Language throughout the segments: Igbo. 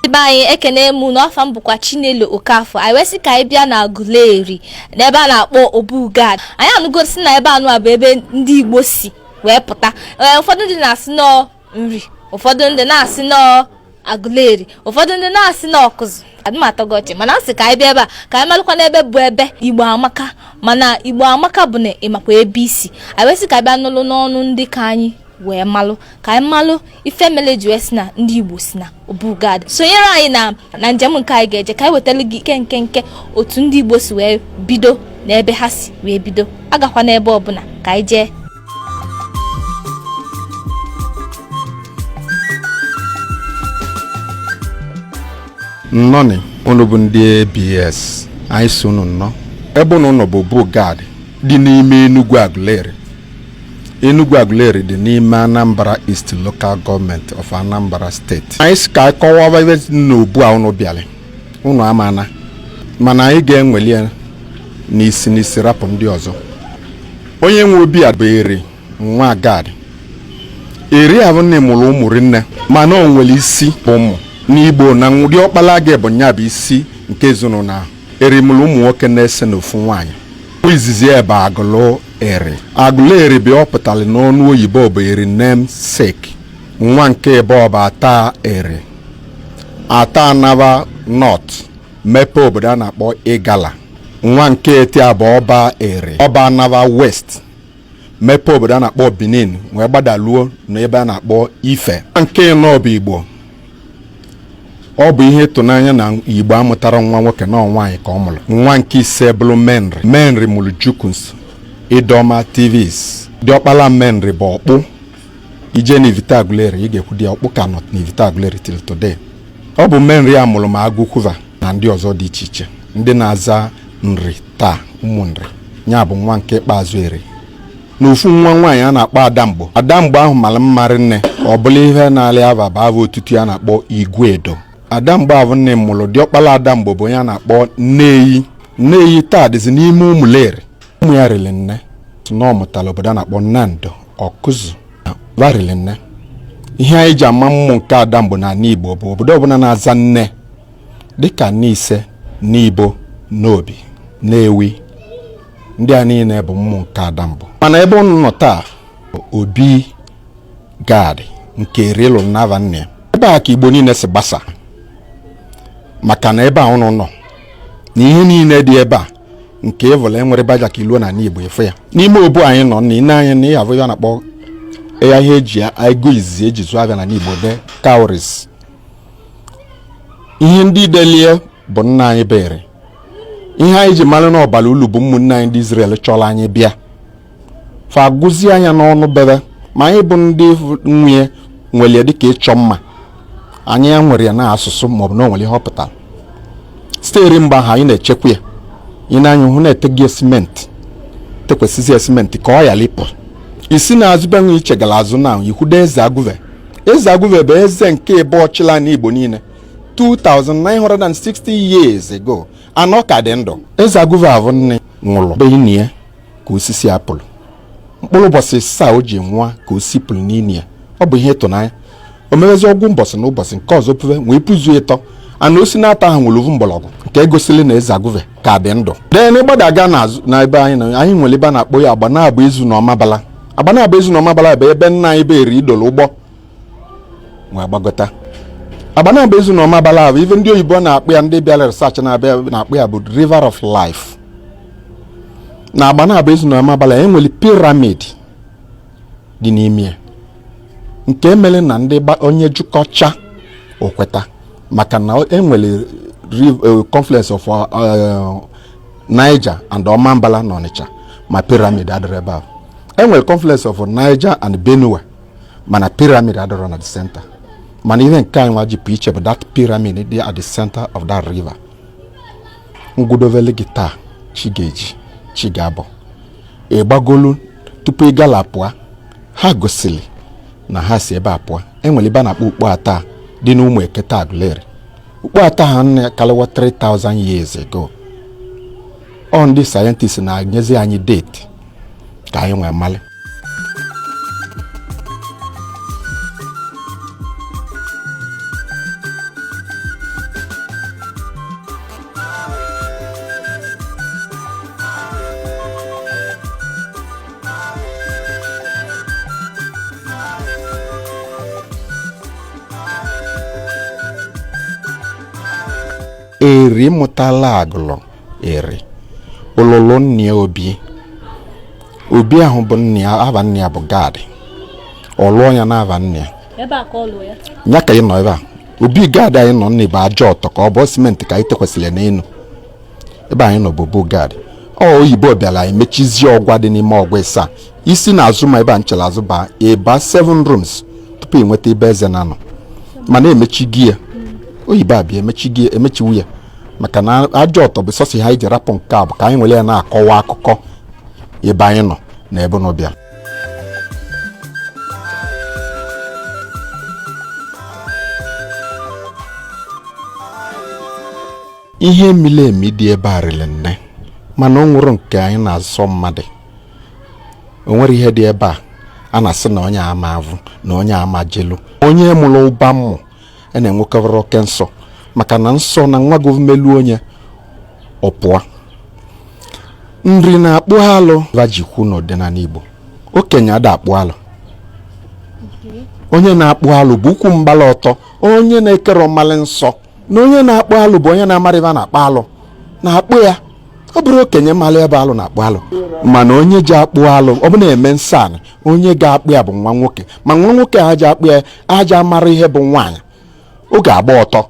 Bayi ekene mu no afam bukwa Chinelo Okafo. I wesi ka ibia na Aguleri. Na ebe na akpọ Obu God. Anya anugo si na ebe anu aba ebe ndị Igbo si wee pụta. Ụfọdụ ndị na-asị no nri, ụfọdụ ndị na-asị no Aguleri, ụfọdụ ndị na-asị no Ọkụzụ. Adịmatọgọchi mana asị ka ibia ebe ka imalụkwa na ebe bụ ebe Igbo Amaka. Mana Igbo Amaka bụ na ịmakwa ebe isi. I wesi ka ibia nụlụ n'ọnụ ndị ka anyị wee malụ ka anyị malụ ife mele ji wee si na ndị Igbo si na Obu God. Sonyere anyị na njem nke anyị ga-eje ka anyị wetara gị nke otu ndị Igbo si wee bido na ebe ha si wee bido. Agakwa n'ebe ọbụla ka anyị jee. Nnọni unu bụ ndị ABS anyị so unu nnọọ ebe unu bụ Obu God dị n'ime Enugu Aguleri dị n'ime Anambra East Local Government of Anambra State. Anyị si ka anyị kọwaa ebe n'Obu a unu bịara unu amana mana anyị ga-enweli ya n'isi rapụ ndị ọzọ. Onye nwe obi a bụ Eri nwa God. Eri ahụ nne mụrụ ụmụ rinne mana o nwere isi ụmụ n'Igbo na nwụdị ọkpala ga bụ nya bụ isi nke ezinụlọ ahụ. Eri mụrụ ụmụ nwoke na-ese n'ofu nwaanyị. Izizi ebe Eri. Aguleri bụ ọpụtara n'ọnụ oyibo bụ Eri namesake. Nwa nke ebe ọba ata Eri. Ata anaba North mepe obodo a na-akpọ Igala. Nwa nke eti abụ ọba Eri. Ọba anaba West mepe obodo a na-akpọ Benin wee gbadaluo n'ebe a na-akpọ Ife. Nke nọ bụ Igbo. Ọ bụ ihe ịtụnanya na Igbo amụtara nwa nwoke na nwaanyị ka ọ mụrụ. Nwa nke ise bụrụ Menri mụrụ Jukuns Idoma TVs. Diọkpala Menri bụ ọkpụ. Ije n'Ivita Aguleri ị ga-ekwu dị ọkpụ ka nọ n'Ivita Aguleri till today. Ọ bụ Menri a mụrụ ma Agụkwuva na ndị ọzọ dị iche iche ndị na-aza nri taa ụmụ nri. Nya bụ nwa nke ikpeazụ Eri. N'ofu nwa nwaanyị a na-akpọ Adamgbo. Adamgbo ahụ mara mma rinne ọ bụla ihe na-alị aba bụ otutu ya na-akpọ Igwedo. Adamgbo ahụ nne mụrụ diọkpala Adamgbo bụ onye a na-akpọ Nneyi taa dịzi n'ime Ụmụleri. Ụmụ ya rili nne na ọ mụtara obodo a na-akpọ Nando Ọkụzụ varili nne. Ihe anyị ji ama mmụ nke Adamgbo na Igbo bụ obodo ọbụla na-aza nne dịka Nise, Nibo, Nobi, Newi. Ndị a niile bụ mmụ nke Adamgbo. Mana ebe unu nọ taa Obi God nke Eri lụrụ n'ava nne. Ebe a ka Igbo niile si gbasa maka na ebe a unu nọ na ihe niile dị ebe a nke evole nwere baja ka iluo na Igbo efu ya. N'ime Obu anyị nọ na ine anyị na ihe avụ ya na-akpọ ya ihe eji ego izizi eji zụọ abịa na Igbo de cowries. Ihe ndị delie bụ nna anyị bere. Ihe anyị ji mara na ọbara ulu bụ ụmụnne anyị ndị Israel chọrọ anyị bịa fa gụzie anya n'ọnụ bebe ma anyị bụ ndị nwunye nwere dịka ịchọ mma anyị ya nwere ya na asụsụ maọbụ na onwere ihe ọ pụtara. Steeri mgbe ahụ anyị na-echekwa ya ị na-anya hụ na-etegị simenti tekwesịzi simenti ka ọ ya lipụ. Isi na-azụ benwe iche gara azụ na ikwudo Eze Agụve. Eze Agụve bụ eze nke ebe ọchịla n'Igbo niile 2960 years ago. Anọ ka dị ndụ. Eze Agụve avụ nne nwụrụ be ini ya ka osisi apụlụ. Mkpụrụ ụbọchị saa o ji nwa ka o sipụrụ n'ini ya. Ọ bụ ihe ịtụnanya. O mewezi ọgwụ mbọsị na ụbọchị nke ọzọ pụve wee pụzuo ịtọ. Ana osi na-ata ahụ nwere ovu mgbọrọgwụ nke egosili na Eze Agụve ka dị ndụ. Dee na ịgbadaga n'azụ na ebe anyị nwere ebe a na-akpọ ya Agbanabụ Ezu na Ọmabala. Agbanabụ Ezu na Ọmabala bụ ebe nna anyị be Eri idolo ụgbọ wee gbagota. Agbanabụ Ezu na Ọmabala bụ ife ndị oyibo na-akpọ ya ndị bịara research na-akpọ ya bụ River of Life. Na Agbanabụ Ezu na Ọmabala enwere piramid dị n'ime ya nke emere na ndị onye jukọcha okweta maka na enwere confluence of Niger and Ọmambala na Ọnịcha ma piramid adịrị ebe ahụ. Enwere confluence of Niger and Benue mana piramid adịrị na the center. Mana ihe nke anyị wajipụ iche bụ that pyramid dị at the center of that river. Ngwudovele gị taa chi ga-eji chi ga-abọ ịgbagolu tupu ị gala pụọ ha gosili na ha si ebe a pụọ. Enwere ebe a na-akpọ ukpo ata dị n'ụmụ Eketa Aguleri. Ukpo ata ha nne kaliwa 3000 years ago. Ọ ndị sayentist na-anyezi anyị date ka anyị nwee mmalị. eri mụtala agụlọ eri ololo nne obi ahụ bụ nne ya aba nne ya bụ gad ọlụọ ya na-aba nne ya ebe a ka ọlụ ya nya ka ị nọ ebe a obi gad anyị nọ nne bụ aja ọtọ ka ọ bụ simenti ka anyị tekwasịrị n'elu ebe anyị nọ bụ bụ gad oyibo bịara anyị mechizie ọgwa dị n'ime ọgwa ịsa isi na azụ ma ebe a nchela azụ ba ịba 7 rooms tupu ị nweta ebe eze na nọ mana emechighị ya oyibo abịa emechiwu ya maka na aja ọtọ bụ sọsị ha iji rapụ nke a bụ ka anyị nwere ya na-akọwa akụkọ ebe anyị nọ na ebe nọ bịa ihe mile emi dị ebe a rịrị nne mana o nwere nke anyị na-azọ mmadụ o nwere ihe dị ebe a na-asị na onye ama avụ na onye ama jelu onye mụrụ ụba mmụ na-enwekọrọ oke nsọ maka na nsọ na nwa gọọmenti onye ọpụa nri na-akpụ alụ vajikwu n'ọdịnala Igbo okenye ada akpụ alụ onye na-akpụ alụ bụ ukwu mgbala ọtọ onye na-ekere mmalị nsọ na onye na-akpụ alụ bụ onye na-amara ebe a na-akpọ alụ na-akpụ ya ọ bụrụ okenye mmalị ebe alụ na-akpụ alụ mana onye ji akpụ alụ ọ bụ na-eme nsọ anị onye ga-akpụ ya bụ nwa nwoke ma nwa nwoke aja akpụ ya aja mara ihe bụ nwaanyị ọ ga-agba ọtọ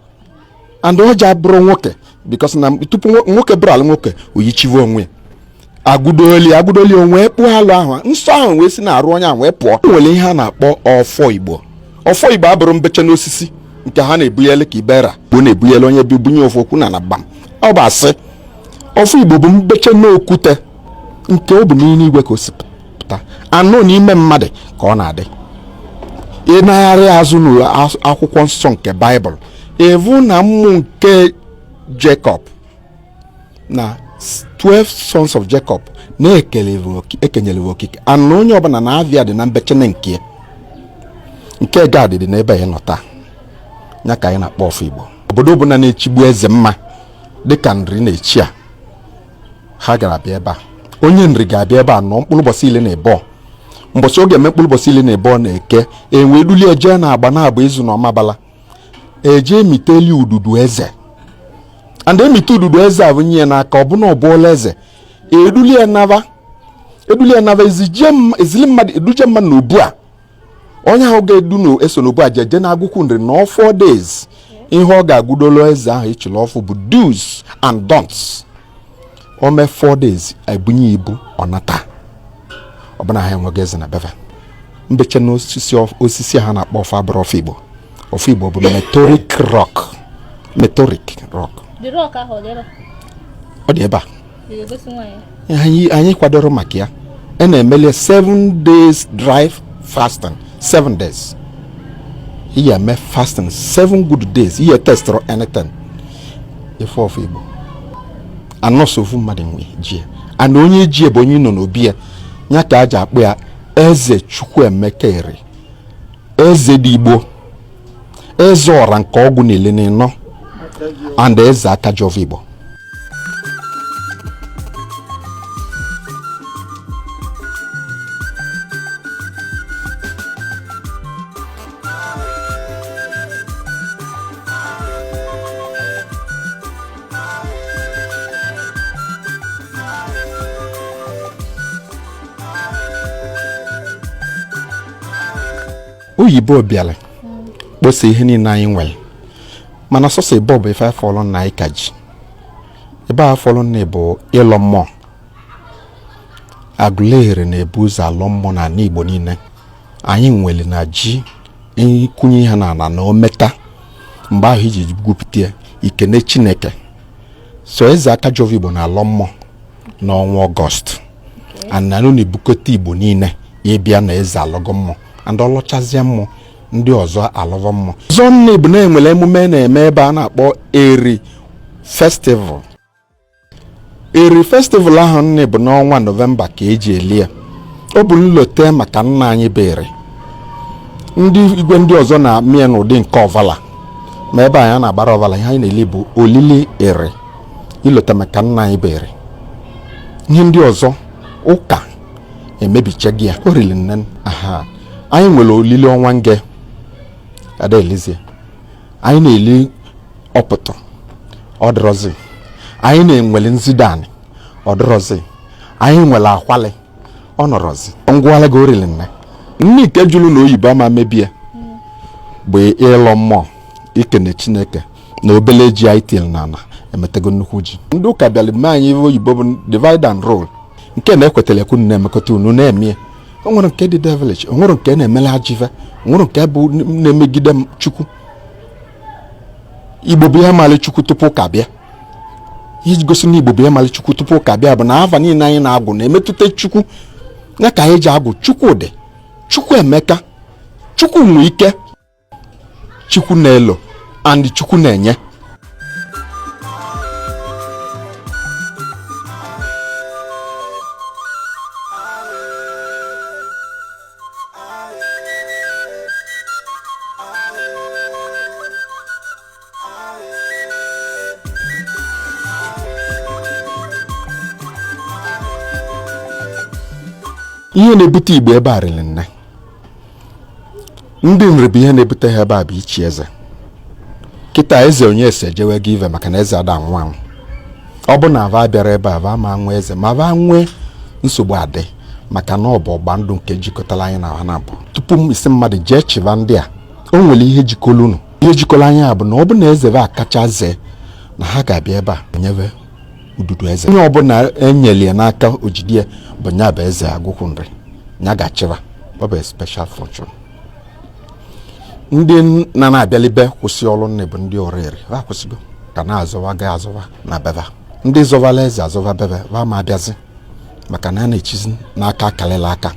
and ọ ja bụrụ nwoke because na tupu nwoke bụrụ alụ nwoke oyichiwe onwe agụdoli onwe kpụ alụ ahụ nsọ ahụ wee si na-arụ onye ahụ wee pụọ nwere ihe a na-akpọ ọfọ Igbo abụrụ mbeche n'osisi nke ha na-ebunyele ka ibera bụ na-ebunyele onye bi bunye ofu okwu na gbam ọ bụ asị ọfọ Igbo bụ mbeche n'okwute nke ọ bụ n'ime igwe ka o si pụta anụ n'ime mmadụ ka ọ na-adị ịnagharị azụ n'akwụkwọ nsọ nke Baịbụl evu na mmụ nke Jacob na 12 sons of Jacob na-ekenyere okike anụ onye ọbụla na-avịa dị na mbechene nke gad dị n'ebe anyị nọ taa ya ka anyị na-akpọ ọfọ Igbo obodo ọbụla na-echigbu eze mma dịka nri na-echi a ha gara bịa ebe a onye nri ga-abịa ebe a nọ mkpụrụ ụbọchị ile na ebo mbọchị oge eme mkpụrụ ụbọchị ile na ebo na-eke enwe dulie eje na-agba na-agba izu na ọmabala eje emiteli ududu eze and emite ududu eze a bụ nye n'aka ọbụna ọbụla eze edulie nava ezili mmadụ eduje mmadụ n'obu a onye ahụ ga-edu na eso n'obu a jeje na-agụkwu nri na 4 days ihe ọ ga-agụdolo eze ahụ ịchụrụ ọfụ bụ do's and don'ts o mee 4 days ebunye ibu ọnata ọbụna ha enweghị eze na beva mbeche na osisi ha na-akpọ ọfọ abụrụ ọfọ Igbo bụ meteoric rock the rock ahụ ọ dị ebe a anyị kwadoro maka ya na-emeli 7 days dry fasting 7 days ihe eme fasting 7 good days ihe testoro anything ife ọfọ Igbo anọsofu mmadụ nwe ji ana onye ji bụ onye nọ n'obi ya ka aja akpụ ya eze Chukwuemeka ere eze dị Igbo eze ọra nke ọgwụ niile n'ịnọ and eze Akajọfọ Igbo oyibo bịara kposa ihe niile anyị nwere mana sọsọ ebe ọ bụ ife afọlọ na anyị ka ji ebe afọlọ na bụ ịlọ mmụọ agụleri na-ebu ụzọ alọ mmụọ na ala Igbo niile anyị nwere na ji ịkwụnye ihe na ala na ometa mgbe ahụ iji gwupụta ikene Chineke so eze Akajọfọ Igbo na alọ mmụọ n'ọnwa Ọgọst ananụ na-ebukọta Igbo niile ịbịa na eze alọgọ mmụọ and ọlọchazie mmụọ ndị ọzọ alọvọ mmụọ ọzọ nne bụ na-enwere emume na-eme ebe a na-akpọ Eri festival ahụ nne bụ n'ọnwa Nọvemba ka eji eli ya ọ bụ nlote maka nna anyị bụ Eri ndị igwe ndị ọzọ na-amịa n'ụdị nke ọvala ma ebe anyị na-agbara ọvala ihe anyị na-eli bụ olili Eri ilote maka nna anyị bụ Eri ihe ndị ọzọ ụka emebichaghị ya o riri nne anyị nwere olili ọnwa nge ada elizie anyị na-eli ọpụtụ ọ dịrọzi. Anyị na-enwele nzidani ọ dịrọzi. Anyị nwere akwali ọ nọrọzi. Ngwala gị orili nne nne ike jụrụ na oyibo ama mebie bụ ịlọ mmụọ ikene Chineke na obele ji anyị til na ana emetego nnukwu ji. Ndị ụka bịara mee anyị oyibo bụ divide and rule nke na-ekwetara ekwu na-emekọta unu na-emie. O nwere nke dị devilish, o nwere nke na-emele ajive, o nwere nke bụ na-emegide Chukwu. Igbo bụ ihe mali Chukwu tupu ụka bịa. Iji gosi na Igbo bụ ihe mali Chukwu tupu ụka bịa bụ na ava niile anyị na-agwụ na-emetụta Chukwu. Ya ka anyị ji agwụ Chukwu dị, Chukwu Emeka, Chukwu nwe ike, Chukwu na-elo and Chukwu na-enye. Ihe na-ebute Igbo ebe a rịrị nne. Ndị nri bụ ihe na-ebute ha ebe a bụ ichi eze. Kịta eze onye ese jewe gị ive maka na eze ada nwa anwụ. Ọ bụ na ava bịara ebe a va ma nwe eze ma va nwee nsogbu adị maka na ọ bụ ọgba ndụ nke jikọtara anyị na ha na-abụ. Tupu m isi mmadụ jee chiva ndị a, o nwere ihe jikọrọ unu. Ihe jikọrọ anyị a bụ na ọ bụ na eze va akacha zee na ha ga-abịa ebe a nyebe ududu eze. Onye ọbụla enyere n'aka ojidie bụ nya bụ eze agụkwụ nri nya ga-achịva. Ọ bụ special fortune. Ndị na-abịalibe kwụsị ọrụ nne bụ ndị oriri ha kwụsịgo ka na-azọwa ga azọwa na beba. Ndị zọvala eze azọva bebe va ma abịazi maka na a na-echizi n'aka akalela aka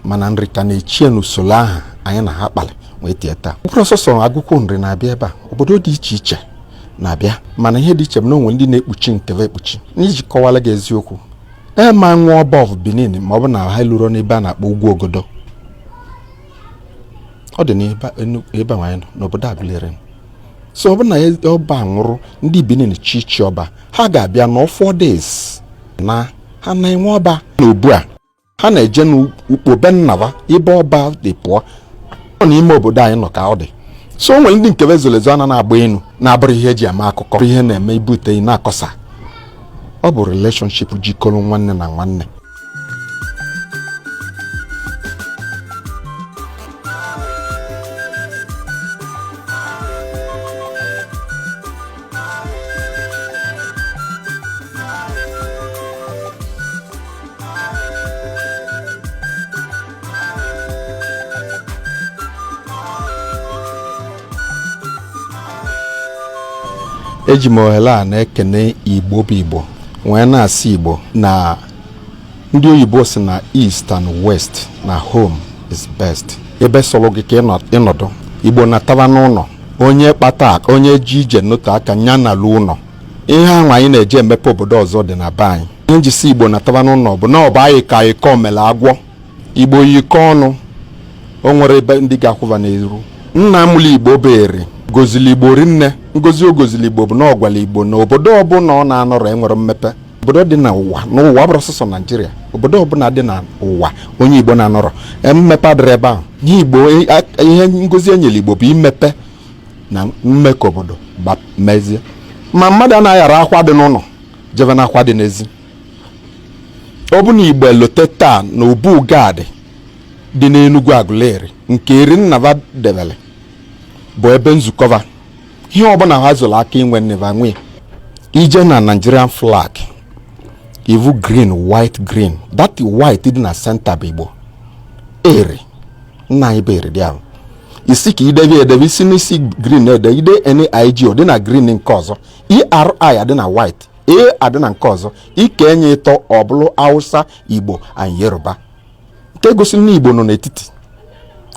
mana nri ka na-echie n'usoro aha anyị na ha kpali wee tie taa. Mkpụrụ ọsọsọ agụkwụ nri na-abịa ebe a, obodo dị iche iche na-abịa mana ihe dị iche bụ na onwe ndị na-ekpuchi nkeve ekpuchi. N'iji kọwala gị eziokwu, ma nwa ọba of Benin ma ọ bụ na ha lụrụ n'ebe a na-akpọ ugwu ogodo. Ọ dị n'ebe anyị nọ n'obodo Agụleri. So ọ bụ na ọba nwụrụ ndị Benin chichi ọba ha ga-abịa na 4 days na ha na-enwe ọba n'obu a ha na-eje n'ukpo be nnava ebe ọba dị pụọ ọ n'ime obodo anyị nọ ka ọ dị. So o nwere ndị nke vezolezo ana na-agba enu na-abụrụ ihe eji ama akụkọ ihe na-eme ibute na-akọsa. Ọ bụ relationship jikọrọ nwanne na nwanne. Eji m ohere a na-ekene Igbo bụ Igbo wee na-asị Igbo na ndị oyibo si na East and West na home is best. Ebe sọrọ gị ka ịnọdụ Igbo na-ataba n'ụlọ. Onye kpata onye ji ije n'otu aka nya na lu ụlọ. Ihe ahụ anyị na-eje emepe obodo ọzọ dị na be anyị. Ihe njisi Igbo na-ataba n'ụlọ bụ na ọ bụ anyị ka ịkọ mere agwọ. Igbo yikọ ọnụ o nwere ebe ndị ga-akwụba n'iru. Nna mụlụ Igbo bere gozili Igbo rinne. Ngozi ogozili Igbo bụ na ọgwala Igbo na obodo ọbụla ọ na-anọrọ enwere mmepe. Obodo dị na ụwa n'ụwa bụrụ sọsọ Nigeria. Obodo ọbụla dị na ụwa onye Igbo na-anọrọ mmepe adịrị ebe ahụ. Ihe Igbo ihe ngozi enyere Igbo bụ imepe na mmekọ obodo mezie. Ma mmadụ anaghara akwa dị n'ụlọ jebe na akwa dị n'ezi. Ọ bụ na Igbo elote taa na obu gad dị n'Enugu Agụleri nke eri nnava debele bụ ebe nzukọva. Ihe ọbụla ha zụrụ aka inwe nneva nwe. Ije na Nigerian flag ivu green white green, that white dị na center bụ Igbo eri nna anyị bụ eri dị ahụ. Isi ka idebe isi n'isi green ede ide NIG ọ dị na green nke ọzọ, ERI adị na white, A adị na nke ọzọ, ike enye ịtọ ọ bụrụ Hausa, Igbo and Yoruba. Nke gosiri na Igbo nọ n'etiti.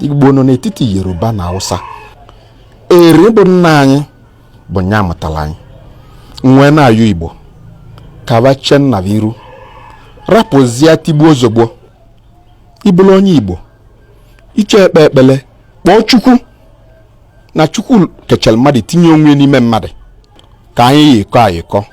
Igbo nọ n'etiti Yoruba na Hausa. Eri bụ nna anyị bụ nya mụtara anyị. Nwe na-ayụ Igbo kaba chen na viru rapụzie tigbuo ozugbo. Ibulu onye Igbo iche ekpe ekpele kpọọ Chukwu na Chukwu kechara mmadụ tinye onwe n'ime mmadụ ka anyị yikọ ayikọ.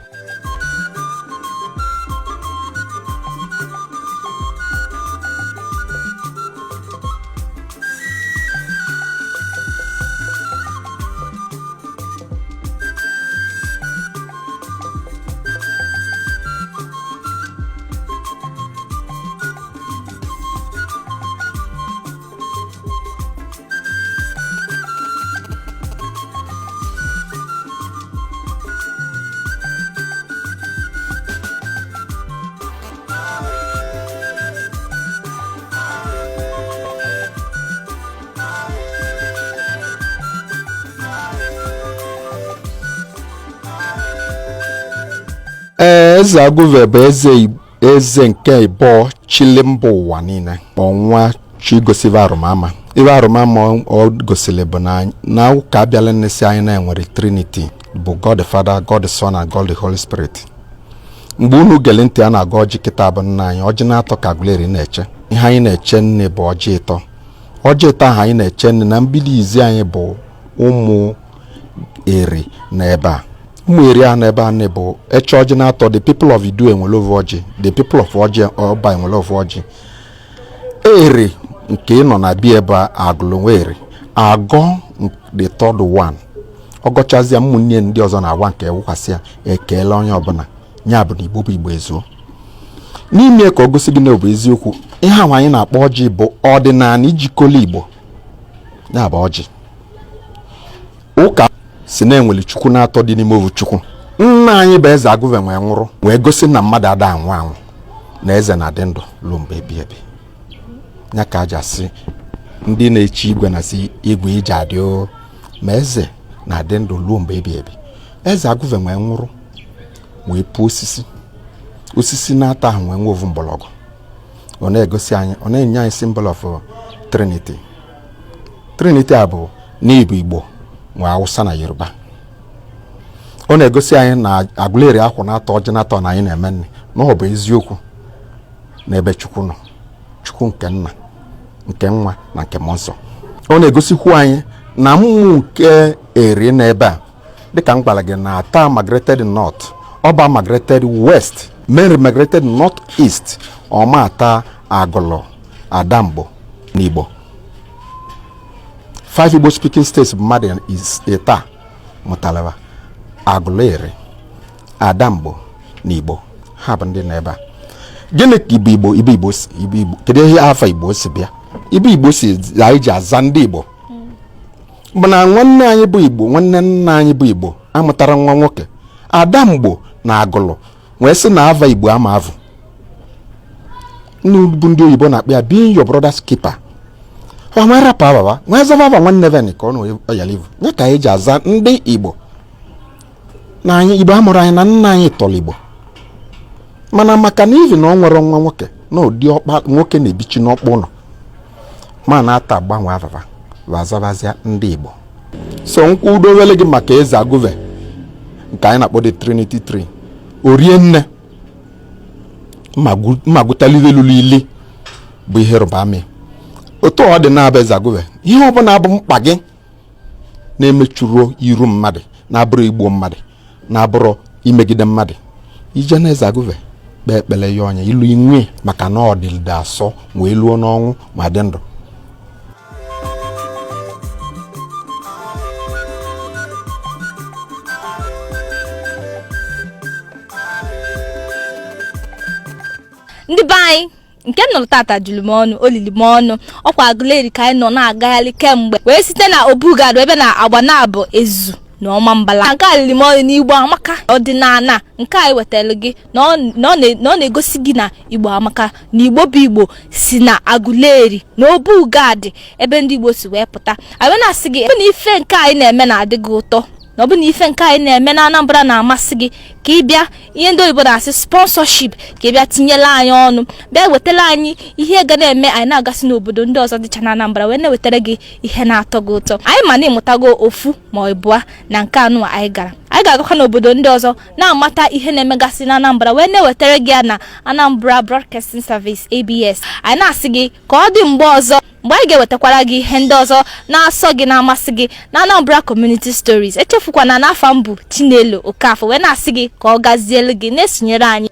eze Aguve bụ eze nke Igbo chili mba ụwa niile. Ọnwa chi gosiva arụmama. Ibe arụmama ọ gosili bụ na ụka abịala nnesi anyị na-enwere Trinity bụ God the Father, God the Son and God the Holy Spirit. Mgbe unu gele ntị a na-aga ọjị kịta bụ nna anyị, ọjị na-atọ ka Aguleri na-eche. Ihe anyị na-eche nne bụ ọjị ịtọ. Ọjị ịtọ ahụ anyị na-eche nne na mbido izi anyị bụ ụmụ eri na ebe a. Ụmụ eri a na ebe a nne bụ eche ọjị na-atọ. The people of Idu enwere ovu ọjị. The people of ọjị ọba enwere ovu ọjị. Eri nke nọ na bia ebe agụlụ nwere agọ the third one. Ọgọchazịa ụmụnne ndị ọzọ na-agwa nke wụkwasịa ekele onye ọbụla. Nya bụ na Igbo bụ Igbo ezuo. N'ime ka ọ gosi gị na ọ bụ eziokwu, ihe ahụ anyị na-akpọ ọjị bụ ọdịnala ijikọla Igbo. Ya bụ ọjị. Ụka si na-enwere Chukwu na-atọ dị n'ime ovu Chukwu. Nna anyị bụ eze Aguve nwee nwụrụ wee gosi na mmadụ ada anwụ anwụ na eze na-adị ndụ ruo mgbe ebi ebi. Ya ka aja sị ndị na-echi igwe na si igwe ije adị o, ma eze na-adị ndụ ruo mgbe ebi ebi. Eze Aguve nwee nwụrụ wee pụọ osisi na-ata ahụ nwee nwe ovu mgbọrọgwụ. Ọ na-egosi anyị, ọ na-enye anyị symbol of Trinity. Trinity a bụ n'Igbo Igbo nwe Hausa na Yoruba. Ọ na-egosi anyị na Aguleri akwụ na-atọ ọjị na-atọ na anyị na-eme nne na ọ bụ eziokwu n'ebe Chukwu nọ. Chukwu nke nna, nke nwa na nke mmụọ nsọ. Ọ na-egosikwu anyị na mmụọ nke eri n'ebe a dịka m gwara gị na ata migrated north, ọba migrated west, Mary migrated north east, ọmata agụlụ adamgbo n'Igbo. 5 Igbo speaking states bụ mmadụ ita mụtalaba Aguleri, adamgbo n'Igbo. Ha bụ ndị n'ebe a. Gịnị ka Igbo kedu ihe afa Igbo si bịa? Igbo si anyị ji aza ndị Igbo bụ na nwanne anyị bụ Igbo, nwanne nna anyị bụ Igbo amụtara nwa nwoke adamgbo na agụlụ wee sị na ava Igbo ama avụ. Ndị oyibo na-akpọ ya being your brother's keeper. Ọ mara pa baba nwa zava nwanne veni ka ọ nọ oyalivu. Ya ka anyị ji aza ndị Igbo na anyị Igbo amụrụ anyị na nna anyị tọrọ Igbo. Mana maka na ivi na ọ nwere nwa nwoke na ụdị ọkpa nwoke na-ebichi n'ọkpụ ụlọ ma na-ata agbanwe avava wazavazia ndị Igbo. So nkwudowele gị maka eze Aguve nke anyị na-akpọ the Trinity Tree. Orie nne mmagụtalile lulu ili bụ ihe rụba amị. Otu ọ dị na-abụ eze Aguve, ihe ọbụla bụ mkpa gị na-emechuru iru mmadụ, na-abụrụ igbo mmadụ, na-abụrụ imegide mmadụ, ije na eze Aguve kpee ekpele ya onye ilu inwe maka na ọ dịlide asọ wee luo n'ọnwụ ma dị ndụ. Ndị be anyị nke nọrọ tata juru m ọnụ, olili m ọnụ. Ọkwa Aguleri ka anyị nọ na-agagharị kemgbe wee site na Obugado ebe na agba na-abụ ezu na ọma mbala. Nke alili m ọnụ n'Igbo amaka ọdịnala nke anyị wetara gị na ọ na-egosi gị na Igbo amaka na Igbo bụ Igbo si na Aguleri na Obugado ebe ndị Igbo si wee pụta. Anyị na-asị gị ebe na ife nke anyị na-eme na-adị gị ụtọ, na ọ bụ na ife nke anyị na-eme na Anambra na-amasị gị ka ị bịa ihe ndị oyibo na-asị sponsorship, ka ị bịa tinyela anyị ọnụ, bịa wetara anyị ihe ga na-eme anyị na-agasị n'obodo ndị ọzọ dịcha na Anambra wee na-wetara gị ihe na-atọ gị ụtọ. Anyị ma na ịmụtago ofu ma ọ bụa na nke anụ anyị ga-agakwa n'obodo ndị ọzọ na-amata ihe na-emegasị na Anambra wee na-ewetara gị ya na Anambra Broadcasting Service ABS. Anyị na-asị gị ka ọ dị mgbe ọzọ, mgbe anyị ga-ewetakwara gị ihe ndị ọzọ na-asọ gị na-amasị gị na Anambra Community Stories. Echefukwana na afa m bụ Chinelo Okafọ wee na-asị gị ka ọ gazielu gị na-esonyere anyị.